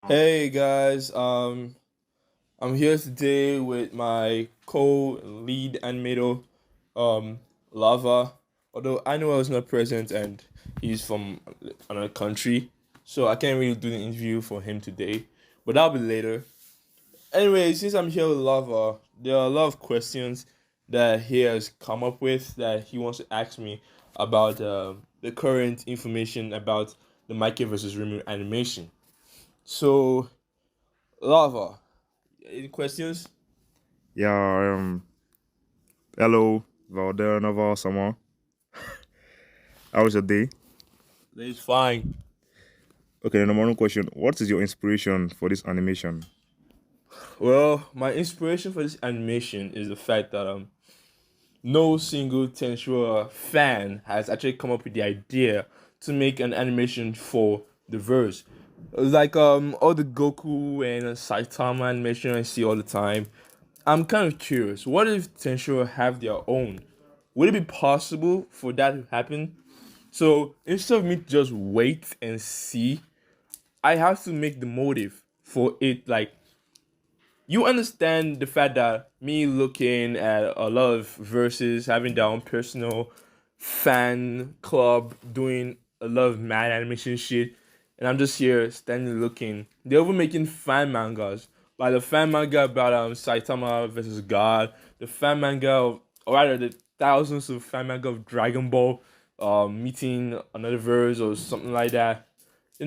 Hey guys, I'm here today with my co-lead animator, Lava. Although I know I was not present and he's from another country, so I can't really do the interview for him today. But that'll be later. Anyway, since I'm here with Lava, there are a lot of questions that he has come up with that he wants to ask me about the current information about the Micheal versus Rimuru animation. So, Lava, any questions? Yeah, hello, Veldanava-sama. How was your day? It's fine. Okay, the number one question. What is your inspiration for this animation? Well, my inspiration for this animation is the fact that no single Tensura fan has actually come up with the idea to make an animation for the verse. Like all the Goku and Saitama animation I see all the time. I'm kind of curious. What if Tensura have their own? Would it be possible for that to happen? So instead of me to just wait and see, I have to make the motive for it. Like, you understand the fact that me looking at a lot of verses, having their own personal fan club, doing a lot of mad animation shit, and I'm just here standing looking. They're even making fan mangas. Like the fan manga about Saitama versus God, the fan manga of, or rather the thousands of fan manga of Dragon Ball meeting another verse or something like that. I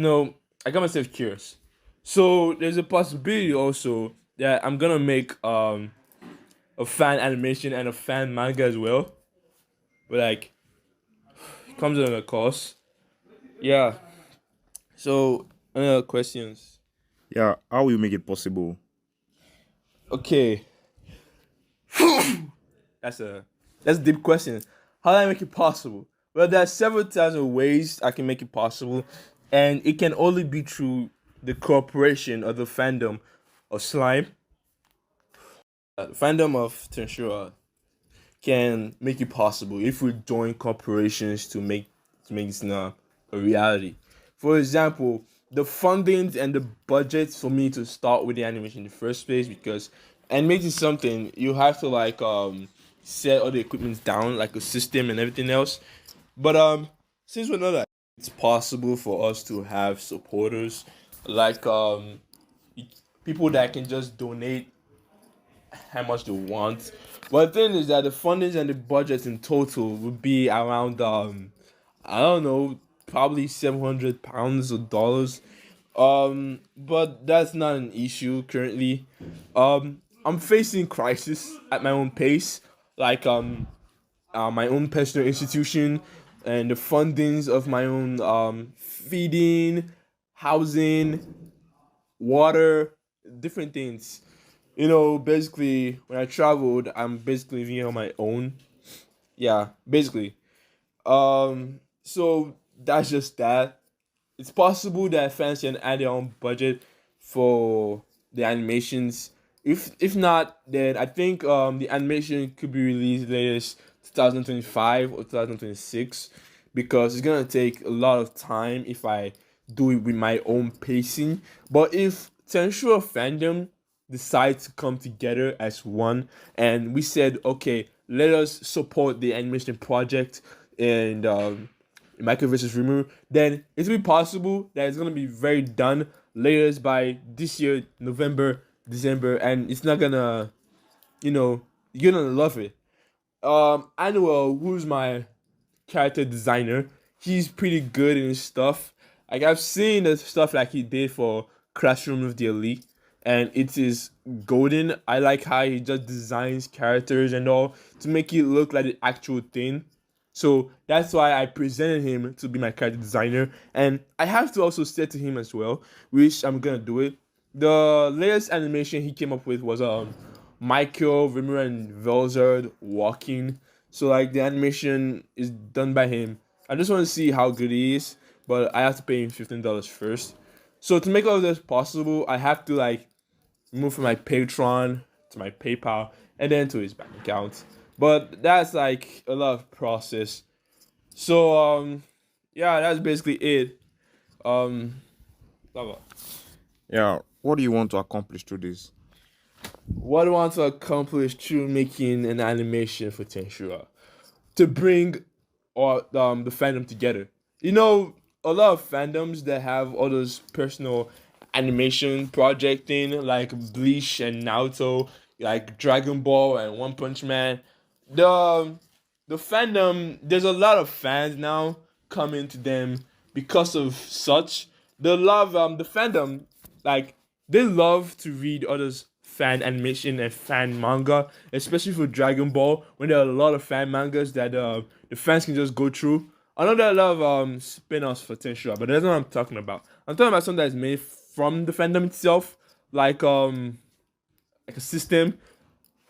got myself curious. So there's a possibility also that I'm gonna make a fan animation and a fan manga as well. But like it comes at a cost. Yeah. So questions. Yeah, how will you make it possible? Okay. That's a that's a deep question. How do I make it possible? Well, there are several thousand ways I can make it possible, and it can only be through the cooperation of the fandom of slime. The fandom of Tensura can make it possible if we join corporations to make this now a reality. For example, the fundings and the budgets for me to start with the animation in the first place, because animating something you have to like set all the equipment down like a system and everything else. But since we're not like, it's possible for us to have supporters like people that can just donate how much they want. But the thing is that the fundings and the budgets in total would be around I don't know, probably £700 or dollars. But that's not an issue currently. I'm facing crisis at my own pace, like my own personal institution and the fundings of my own feeding, housing, water, different things. Basically, when I traveled, I'm basically living on my own. Yeah, basically. So that's just that. It's possible that fans can add their own budget for the animations. If not, then I think the animation could be released latest 2025 or 2026 because it's gonna take a lot of time if I do it with my own pacing. But if Tensura fandom decide to come together as one and we said, okay, let us support the animation project and Michael versus Rimuru, then it's be possible that it's gonna be very done latest by this year, November, December, and it's not gonna, you're gonna love it. Anuel, who's my character designer, he's pretty good in his stuff. Like I've seen the stuff like he did for Classroom of the Elite, and it is golden. I like how he just designs characters and all to make it look like the actual thing. So that's why I presented him to be my character designer, and I have to also say to him as well, which I'm gonna do it. The latest animation he came up with was Micheal, Rimuru, and Velzoyr walking. So like the animation is done by him. I just want to see how good he is, but I have to pay him $15 first. So to make all of this possible, I have to like move from my Patreon to my PayPal and then to his bank account. But that's like a lot of process. So yeah, that's basically it. Um, blah, blah. Yeah, what do you want to accomplish through this? What I want to accomplish through making an animation for Tensura to bring all the fandom together. You know, a lot of fandoms that have all those personal animation project thing like Bleach and Naruto, like Dragon Ball and One Punch Man. The the fandom, there's a lot of fans now coming to them because of such. They love the fandom, like they love to read others fan animation and fan manga, especially for Dragon Ball when there are a lot of fan mangas that the fans can just go through. I know there are a lot of spin-offs for Tensura, but that's not what I'm talking about. I'm talking about something that's made from the fandom itself, like a system.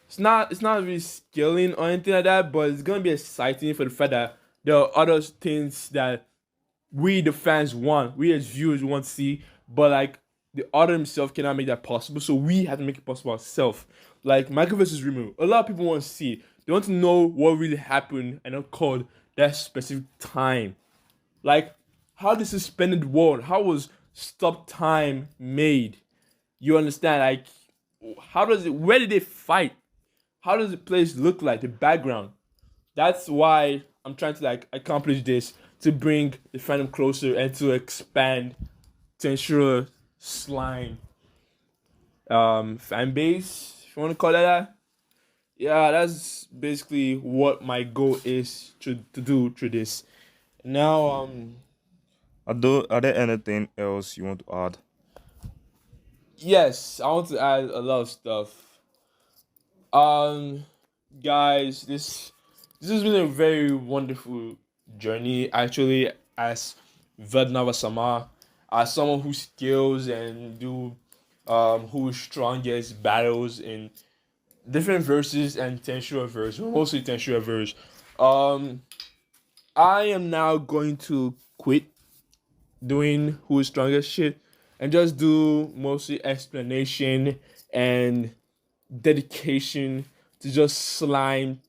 It's not really scaling or anything like that, but it's gonna be exciting for the fact that there are other things that we the fans want, we as viewers want to see, but like the author himself cannot make that possible, so we have to make it possible ourselves. Like Michael versus Rimuru, a lot of people want to see it. They want to know what really happened and occurred that specific time. Like how the suspended world, how was stop time made? You understand? Like how does it? Where did they fight? How does the place look like? The background. That's why I'm trying to like accomplish this to bring the fandom closer and to expand to ensure slime fan base, if you want to call it that. Yeah, that's basically what my goal is to do through this. Now Are there anything else you want to add? yes, I want to add a lot of stuff. Um guys, this has been a very wonderful journey actually as Veldanava-sama, as someone who skills and do who strongest battles in different verses and Tensura verse, mostly Tensura verse. Um I am now going to quit doing who is strongest shit and just do mostly explanation and dedication to just slime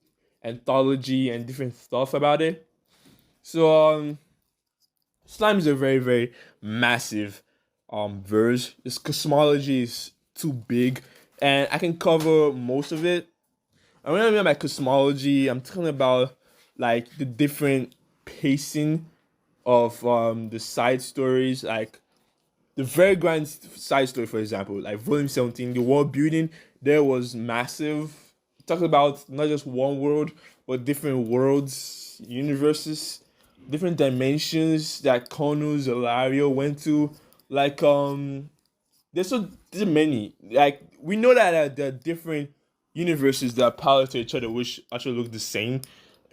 anthology and different stuff about it. So slime is a very very massive verse. This cosmology is too big, and I can cover most of it. And when I mean by cosmology, I'm talking about like the different pacing of the side stories, like the very grand side story, for example, like Volume 17, the world building there was massive. Talk about not just one world, but different worlds, universes, different dimensions that Kono Zelario went to. Like there's many. Like we know that there are different universes that are parallel to each other, which actually look the same,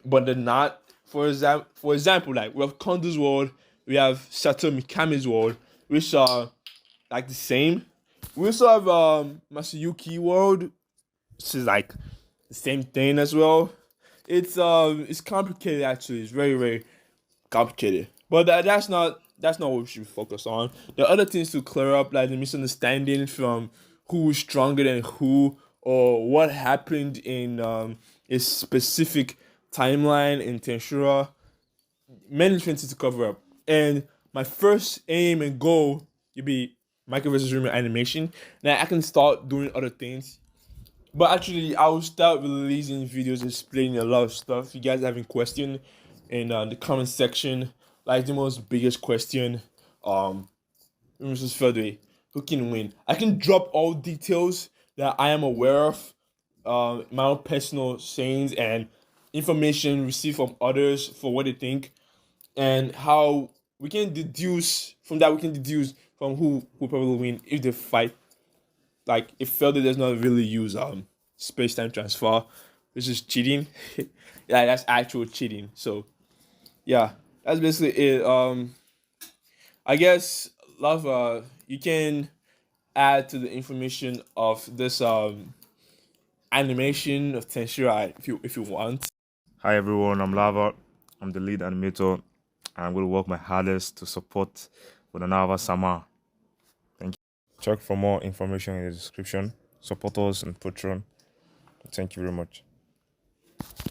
but they're not. For example, like we have Kondo's world, we have Sato Mikami's world, which are like the same. We also have Masayuki world, which is like the same thing as well. It's complicated actually. It's very very complicated. But that's not what we should focus on. There are other things to clear up, like the misunderstanding from who's stronger than who, or what happened in a specific timeline in Tensura. Many different things to cover up. And my first aim and goal will be Michael versus Rimuru animation. Now I can start doing other things. But actually, I will start releasing videos explaining a lot of stuff. If you guys having question in the comment section, like the most biggest question, Mrs. Fedway, who can win? I can drop all details that I am aware of, my own personal sayings and information received from others for what they think, and how we can deduce from that. We can deduce from who will probably win if they fight. Like if Felder does not really use space time transfer, which is cheating. Yeah, that's actual cheating. So yeah, that's basically it. I guess love. You can add to the information of this animation of Tensura if you want. Hi everyone, I'm Laver. I'm the lead animator. I'm going to work my hardest to support Veldanava-sama. Thank you. Check for more information in the description. Support us on Patreon. Thank you very much.